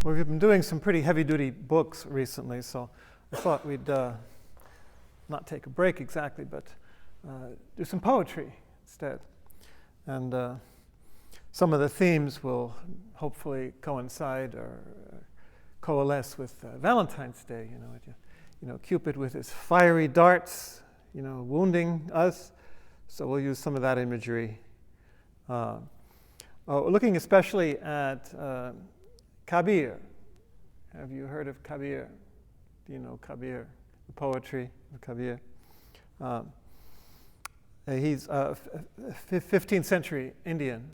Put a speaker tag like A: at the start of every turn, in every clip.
A: Well, we've been doing some pretty heavy-duty books recently, so I thought we'd not take a break exactly, but do some poetry instead. And some of the themes will hopefully coincide or coalesce with Valentine's Day. You know, Cupid with his fiery darts, wounding us. So we'll use some of that imagery. Looking especially at Kabir. Have you heard of Kabir? Do you know Kabir, the poetry of Kabir? He's a 15th century Indian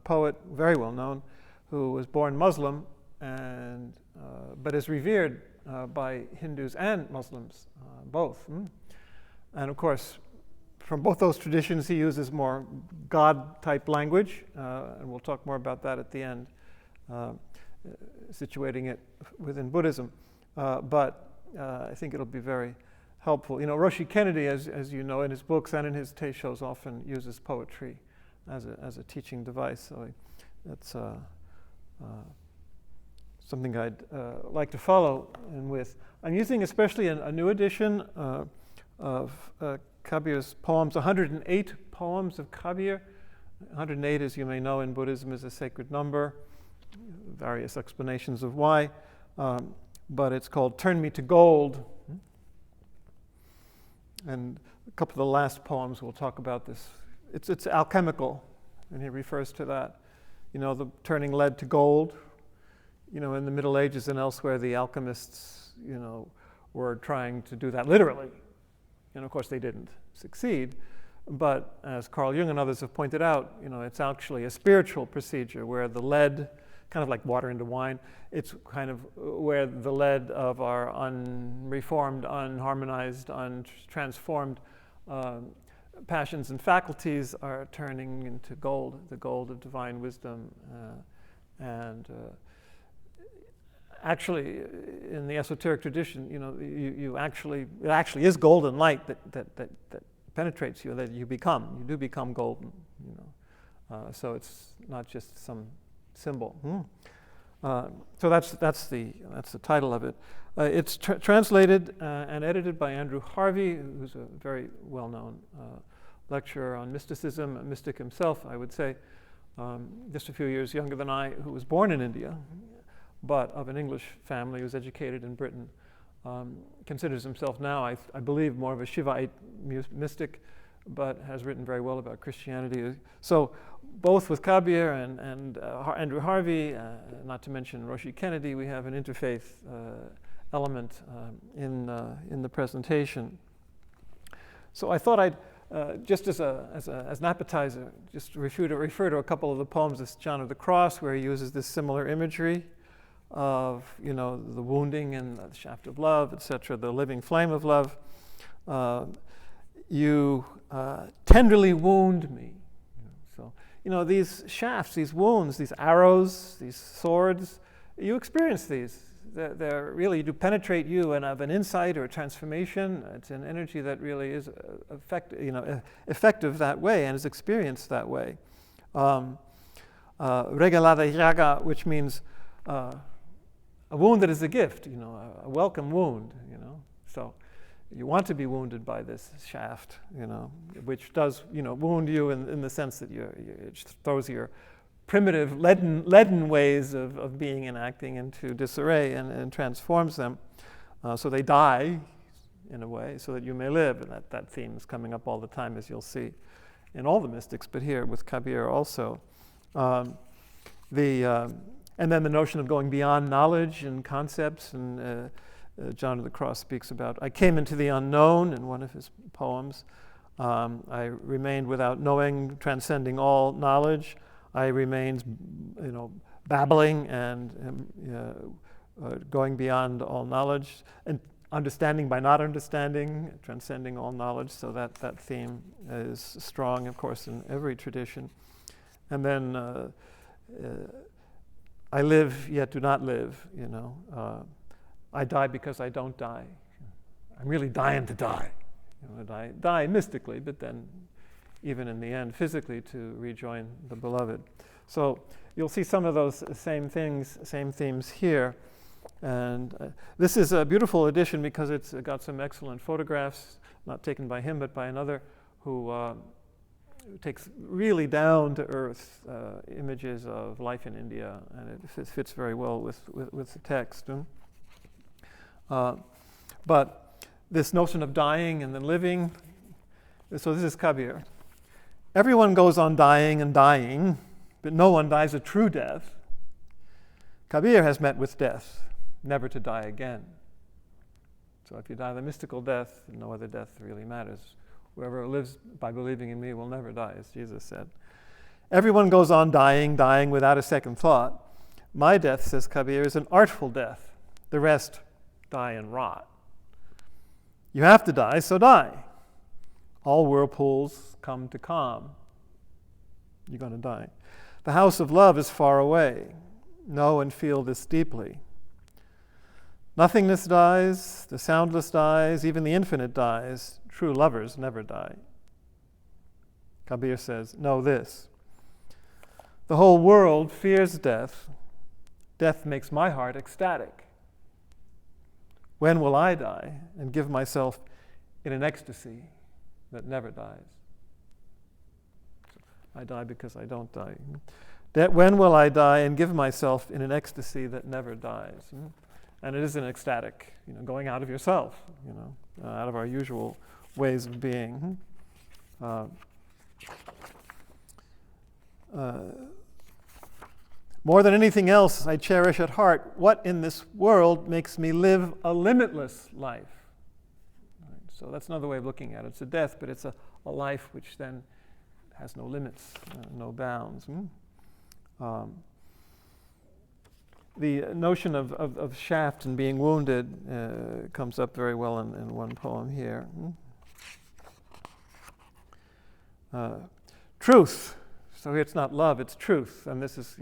A: poet, very well known, who was born Muslim but is revered by Hindus and Muslims, both. And of course, from both those traditions, he uses more God-type language, and we'll talk more about that at the end, situating it within Buddhism. But I think it'll be very helpful. Roshi Kennedy, as you know, in his books and in his teishos, often uses poetry as a teaching device. So that's something I'd like to follow in with. I'm using especially a new edition of Kabir's poems, 108 poems of Kabir. 108, as you may know, in Buddhism is a sacred number. Various explanations of why. But it's called Turn Me to Gold. And a couple of the last poems will talk about this. It's alchemical, and he refers to that. The turning lead to gold. In the Middle Ages and elsewhere, the alchemists, were trying to do that literally. And of course, they didn't succeed. But as Carl Jung and others have pointed out, it's actually a spiritual procedure where the lead, kind of like water into wine, it's kind of where the lead of our unreformed, unharmonized, untransformed passions and faculties are turning into gold, the gold of divine wisdom. Actually, in the esoteric tradition, it actually is golden light that penetrates you, that you do become golden. So it's not just some symbol. So that's the title of it. It's translated and edited by Andrew Harvey, who's a very well-known lecturer on mysticism, a mystic himself, I would say, just a few years younger than I, who was born in India, but of an English family, who was educated in Britain. Considers himself now, I believe, more of a Shivaite mystic, but has written very well about Christianity. So both with Kabir and Andrew Harvey, not to mention Roshi Kennedy, we have an interfaith element in the presentation. So I thought I'd, just as an appetizer, just refer to a couple of the poems of John of the Cross, where he uses this similar imagery of the wounding and the shaft of love, etc., the living flame of love. You tenderly wound me. So these shafts, these wounds, these arrows, these swords, you experience these. They're really do penetrate you and have an insight or a transformation. It's an energy that really is effective that way and is experienced that way. Regalada yaga, which means a wound that is a gift, a welcome wound, So you want to be wounded by this shaft, which does, wound you in the sense that it throws your primitive leaden ways of being and acting into disarray and transforms them. So they die, in a way, so that you may live. And that theme is coming up all the time, as you'll see in all the mystics, but here with Kabir also. And then the notion of going beyond knowledge and concepts, and John of the Cross speaks about, I came into the unknown in one of his poems. I remained without knowing, transcending all knowledge. I remained, babbling and going beyond all knowledge, and understanding by not understanding, transcending all knowledge. So that theme is strong, of course, in every tradition. And then I live yet do not live, I die because I don't die. I'm really dying to die. I die mystically, but then even in the end, physically, to rejoin the beloved. So you'll see some of those same themes here. And this is a beautiful edition because it's got some excellent photographs, not taken by him but by another, who takes really down-to-earth images of life in India, and it fits very well with the text. But this notion of dying and then living, so this is Kabir. Everyone goes on dying and dying, but no one dies a true death. Kabir has met with death, never to die again. So if you die the mystical death, no other death really matters. Whoever lives by believing in me will never die, as Jesus said. Everyone goes on dying, dying without a second thought. My death, says Kabir, is an artful death. The rest die and rot. You have to die, so die. All whirlpools come to calm. You're going to die. The house of love is far away. Know and feel this deeply. Nothingness dies, the soundless dies, even the infinite dies. True lovers never die. Kabir says, know this. The whole world fears death. Death makes my heart ecstatic. When will I die and give myself in an ecstasy that never dies? I die because I don't die. When will I die and give myself in an ecstasy that never dies? And it is an ecstatic, going out of yourself, out of our usual ways of being. More than anything else, I cherish at heart what in this world makes me live a limitless life. Right? So that's another way of looking at it. It's a death, but it's a life which then has no limits, no bounds. The notion of shaft and being wounded comes up very well in one poem here. Truth. So here it's not love, it's truth. And this is,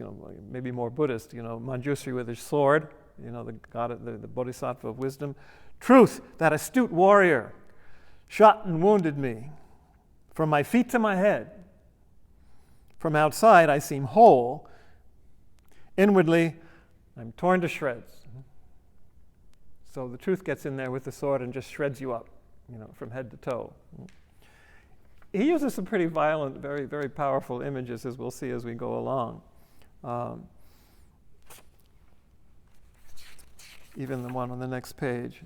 A: maybe more Buddhist, Manjusri with his sword, the god, the bodhisattva of wisdom. Truth, that astute warrior, shot and wounded me, from my feet to my head. From outside, I seem whole. Inwardly, I'm torn to shreds. So the truth gets in there with the sword and just shreds you up, from head to toe. He uses some pretty violent, very, very powerful images, as we'll see as we go along. Even the one on the next page.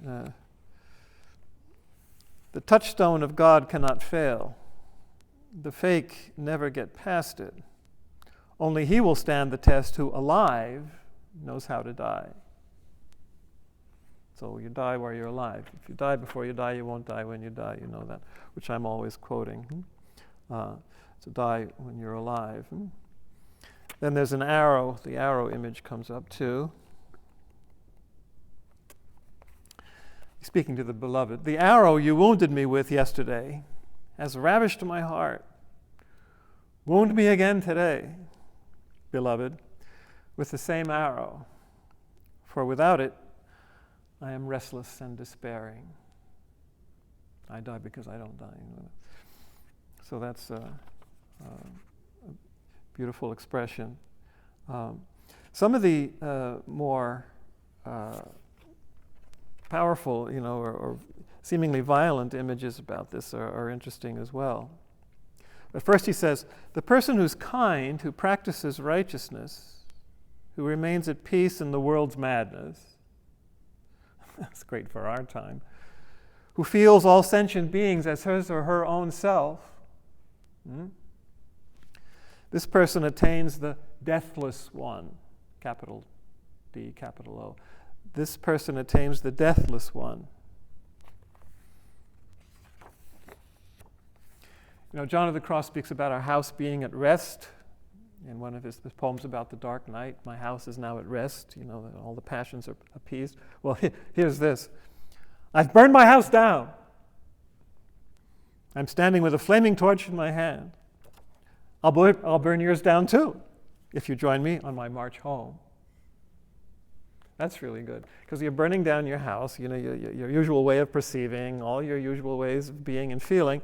A: The touchstone of God cannot fail. The fake never get past it. Only he will stand the test who, alive, knows how to die. So you die while you're alive. If you die before you die, you won't die when you die. You know that, which I'm always quoting. So die when you're alive. Then there's an arrow. The arrow image comes up too. Speaking to the beloved. The arrow you wounded me with yesterday has ravished my heart. Wound me again today, beloved, with the same arrow. For without it, I am restless and despairing. I die because I don't die. So that's a beautiful expression. Some of the more powerful, or seemingly violent images about this are interesting as well. But first he says, the person who's kind, who practices righteousness, who remains at peace in the world's madness, that's great for our time, who feels all sentient beings as his or her own self, this person attains the deathless one, capital D, capital O. This person attains the deathless one. John of the Cross speaks about our house being at rest. In one of his poems about the dark night, my house is now at rest, all the passions are appeased. Well, here's this. I've burned my house down. I'm standing with a flaming torch in my hand. I'll burn yours down too, if you join me on my march home. That's really good, because you're burning down your house, your usual way of perceiving, all your usual ways of being and feeling.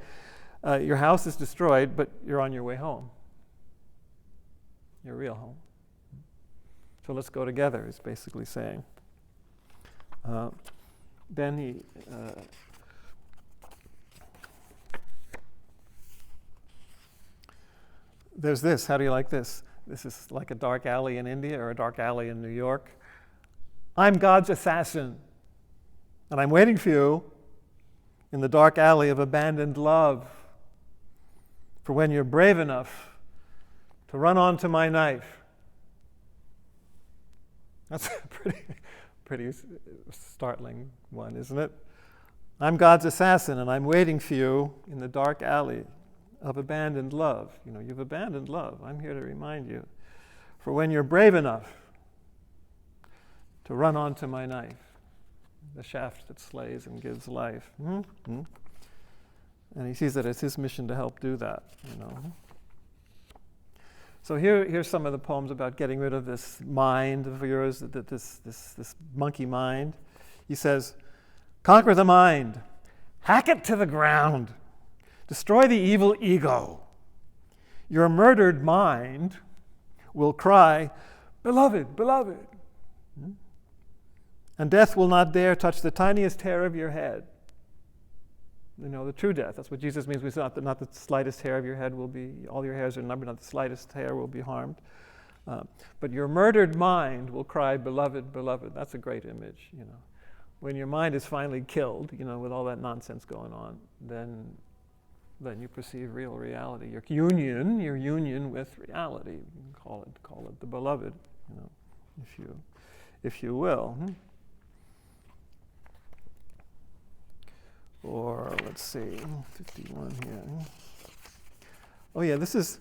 A: Your house is destroyed, but you're on your way home. your real home. So let's go together, is basically saying. Then he... there's this. How do you like this? This is like a dark alley in India or a dark alley in New York. I'm God's assassin, and I'm waiting for you in the dark alley of abandoned love for when you're brave enough to run onto my knife. That's a pretty startling one, isn't it? I'm God's assassin, and I'm waiting for you in the dark alley of abandoned love. You know, you've abandoned love. I'm here to remind you. For when you're brave enough to run onto my knife, the shaft that slays and gives life. Mm-hmm. And he sees that it's his mission to help do that, you know. So here's some of the poems about getting rid of this mind of yours, this monkey mind. He says, conquer the mind, hack it to the ground, destroy the evil ego. Your murdered mind will cry, beloved, beloved. And death will not dare touch the tiniest hair of your head. You know, the true death. That's what Jesus means. We say not the slightest hair of your head will be, all your hairs are numbered, not the slightest hair will be harmed. But your murdered mind will cry, beloved, beloved. That's a great image, you know. When your mind is finally killed, you know, with all that nonsense going on, then you perceive real reality. Your union with reality. You can call it the beloved, you know, if you will. Or let's see, 51 here. Oh yeah, this is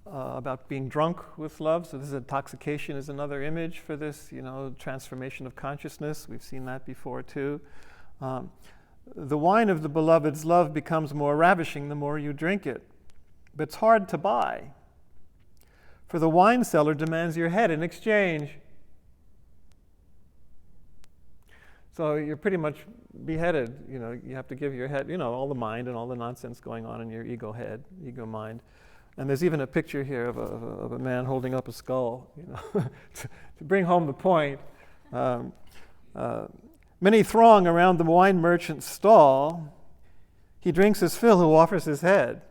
A: about being drunk with love. So this is intoxication is another image for this, you know, transformation of consciousness. We've seen that before too. The wine of the beloved's love becomes more ravishing the more you drink it, but it's hard to buy. For the wine seller demands your head in exchange. So you're pretty much beheaded, you know, you have to give your head, you know, all the mind and all the nonsense going on in your ego head, ego mind. And there's even a picture here of a man holding up a skull, you know, to bring home the point. Many throng around the wine merchant's stall. He drinks his fill who offers his head.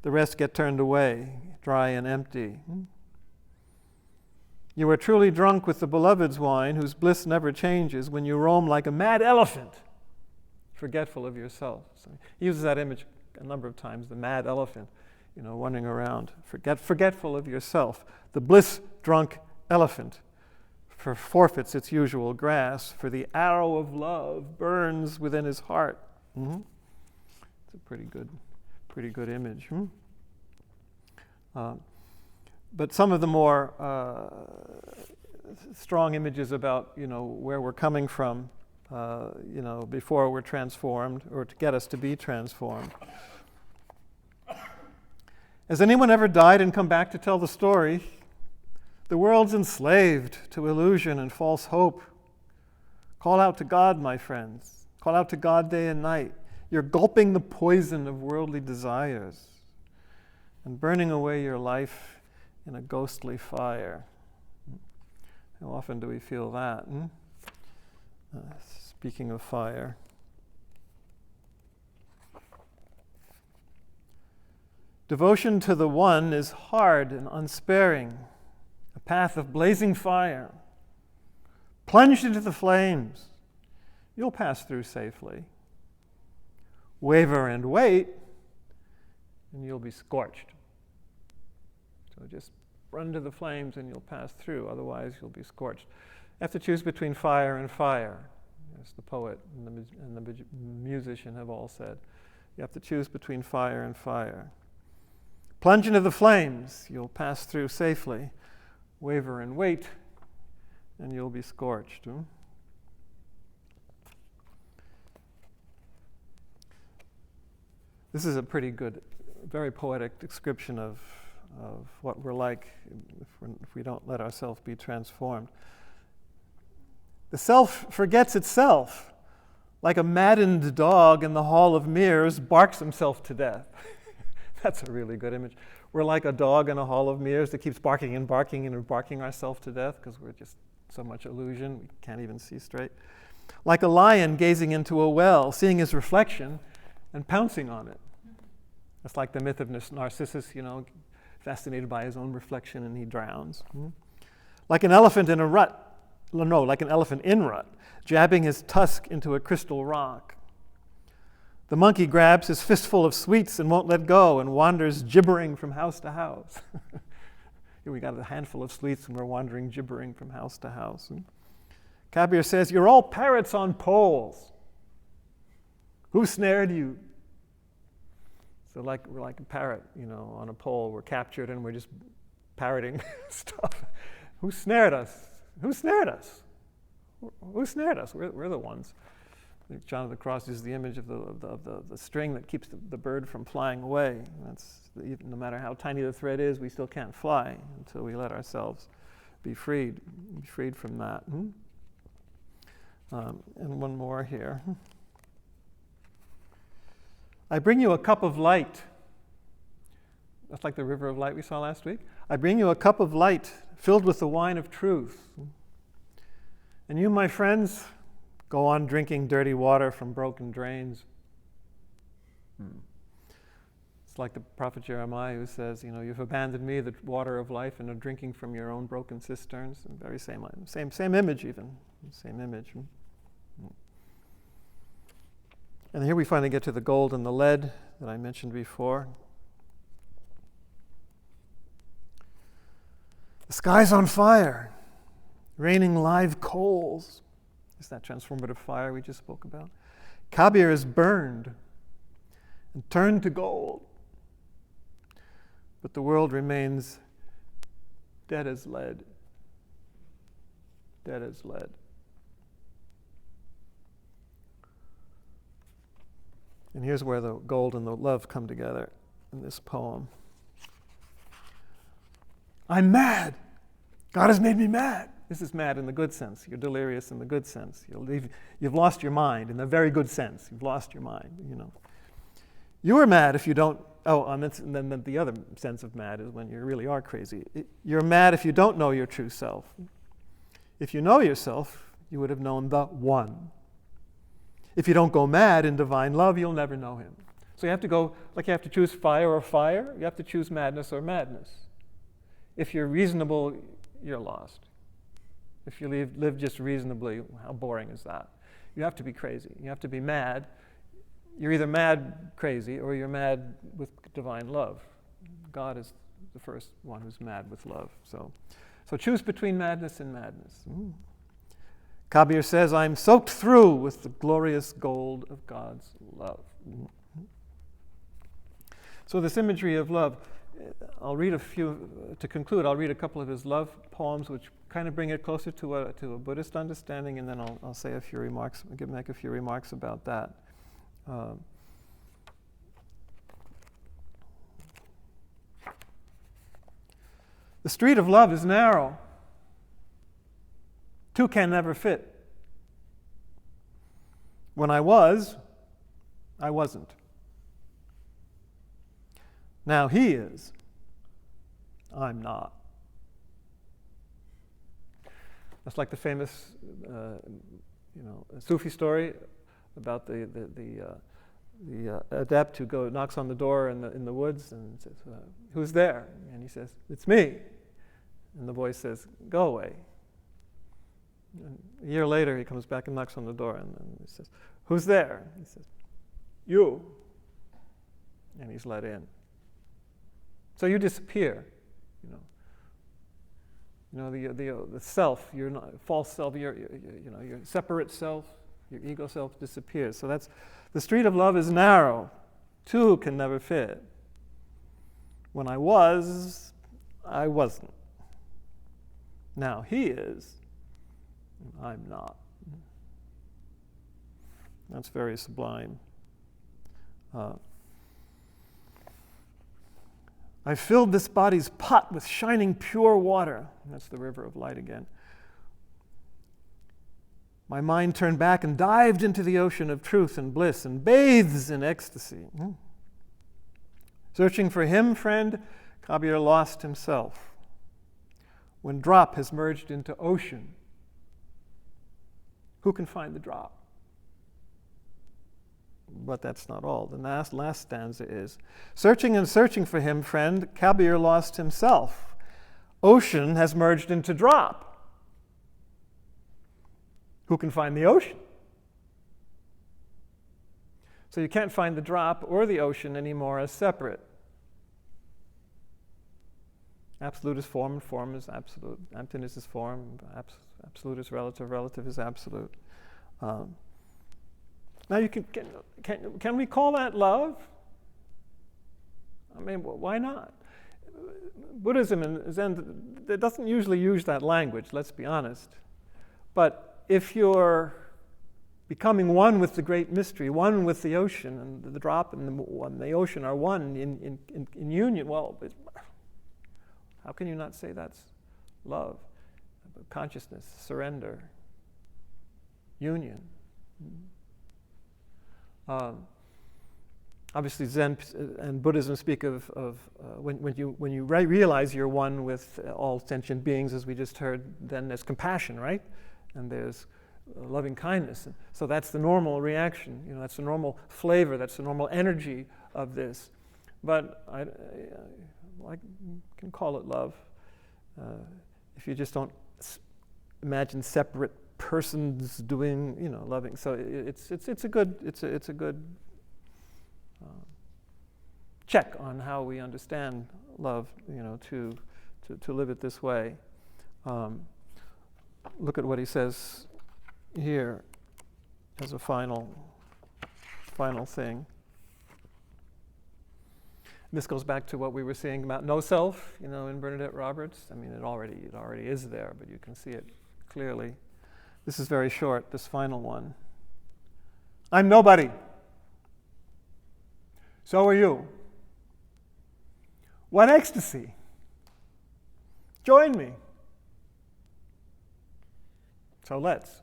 A: The rest get turned away, dry and empty. You are truly drunk with the beloved's wine, whose bliss never changes, when you roam like a mad elephant, forgetful of yourself. So he uses that image a number of times, the mad elephant, you know, wandering around, forgetful of yourself. The bliss-drunk elephant forfeits its usual grass, for the arrow of love burns within his heart. Mm-hmm. It's a pretty good image. But some of the more strong images about, you know, where we're coming from, you know, before we're transformed, or to get us to be transformed. Has anyone ever died and come back to tell the story? The world's enslaved to illusion and false hope. Call out to God, my friends. Call out to God day and night. You're gulping the poison of worldly desires and burning away your life in a ghostly fire. How often do we feel that? Speaking of fire. Devotion to the One is hard and unsparing, a path of blazing fire. Plunge into the flames. You'll pass through safely. Waver and wait, and you'll be scorched. So just run to the flames and you'll pass through, otherwise you'll be scorched. You have to choose between fire and fire, as the poet and the musician have all said. You have to choose between fire and fire. Plunge into the flames, you'll pass through safely. Waver and wait, and you'll be scorched. This is a pretty good, very poetic description of what we're like if we don't let ourselves be transformed. The self forgets itself, like a maddened dog in the hall of mirrors barks himself to death. That's a really good image. We're like a dog in a hall of mirrors that keeps barking and barking and barking ourselves to death because we're just so much illusion, we can't even see straight. Like a lion gazing into a well, seeing his reflection and pouncing on it. It's like the myth of Narcissus, fascinated by his own reflection and he drowns. Like an elephant in rut, jabbing his tusk into a crystal rock. The monkey grabs his fistful of sweets and won't let go and wanders gibbering from house to house. Here we got a handful of sweets and we're wandering gibbering from house to house. Kabir says, you're all parrots on poles. Who snared you? So we're like a parrot, on a pole. We're captured and we're just parroting stuff. Who snared us? Who snared us? Who snared us? We're the ones. John of the Cross is the image of the string that keeps the bird from flying away. No matter how tiny the thread is, we still can't fly until we let ourselves be freed from that. And one more here. I bring you a cup of light. That's like the river of light we saw last week. I bring you a cup of light filled with the wine of truth. And you, my friends, go on drinking dirty water from broken drains. It's like the prophet Jeremiah who says, you've abandoned me, the water of life, and are drinking from your own broken cisterns. And very same image even. Same image. And here we finally get to the gold and the lead that I mentioned before. The sky's on fire, raining live coals. It's that transformative fire we just spoke about. Kabir is burned and turned to gold. But the world remains dead as lead. Dead as lead. And here's where the gold and the love come together in this poem. I'm mad. God has made me mad. This is mad in the good sense. You're delirious in the good sense. You've lost your mind in the very good sense. You've lost your mind, You are mad if you don't, and then the other sense of mad is when you really are crazy. You're mad if you don't know your true self. If you know yourself, you would have known the one. If you don't go mad in divine love, you'll never know him. So you have to go, like you have to choose fire or fire, you have to choose madness or madness. If you're reasonable, you're lost. If you live just reasonably, how boring is that? You have to be crazy. You have to be mad. You're either mad crazy or you're mad with divine love. God is the first one who's mad with love. So choose between madness and madness. Kabir says, I'm soaked through with the glorious gold of God's love. So this imagery of love, to conclude, I'll read a couple of his love poems which kind of bring it closer to a Buddhist understanding, and then I'll say a few remarks, make a few remarks about that. The street of love is narrow. Two can never fit. When I was, I wasn't. Now he is. I'm not. That's like the famous, Sufi story about the adept who knocks on the door in the woods and says, "Who's there?" And he says, "It's me." And the voice says, "Go away." And a year later, he comes back and knocks on the door, and he says, "Who's there?" He says, "You." And he's let in. So you disappear, the self, your false self, your separate self, your ego self disappears. So that's the street of love is narrow. Two can never fit. When I was, I wasn't. Now he is, and I'm not. That's very sublime. I filled this body's pot with shining pure water. That's the river of light again. My mind turned back and dived into the ocean of truth and bliss and bathes in ecstasy. Searching for him, friend, Kabir lost himself. When drop has merged into ocean, who can find the drop? But that's not all. The last stanza is, searching and searching for him, friend, Kabir lost himself. Ocean has merged into drop. Who can find the ocean? So you can't find the drop or the ocean anymore as separate. Absolute is form, and form is absolute. Emptiness is form, absolute is relative, relative is absolute. Now you can we call that love? I mean, why not? Buddhism and Zen, it doesn't usually use that language, let's be honest. But if you're becoming one with the great mystery, one with the ocean, and the drop and the ocean are one in union, well, how can you not say that's love, consciousness, surrender, union? Obviously, Zen and Buddhism speak of when you realize you're one with all sentient beings, as we just heard. Then there's compassion, right? And there's loving kindness. And so that's the normal reaction. That's the normal flavor. That's the normal energy of this. But I can call it love if you just don't imagine separate persons doing, loving. So it's a good check on how we understand love. To live it this way. Look at what he says here as a final thing. This goes back to what we were saying about no self, in Bernadette Roberts. I mean, it already is there, but you can see it clearly. This is very short, this final one. I'm nobody. So are you. What ecstasy. Join me. So let's.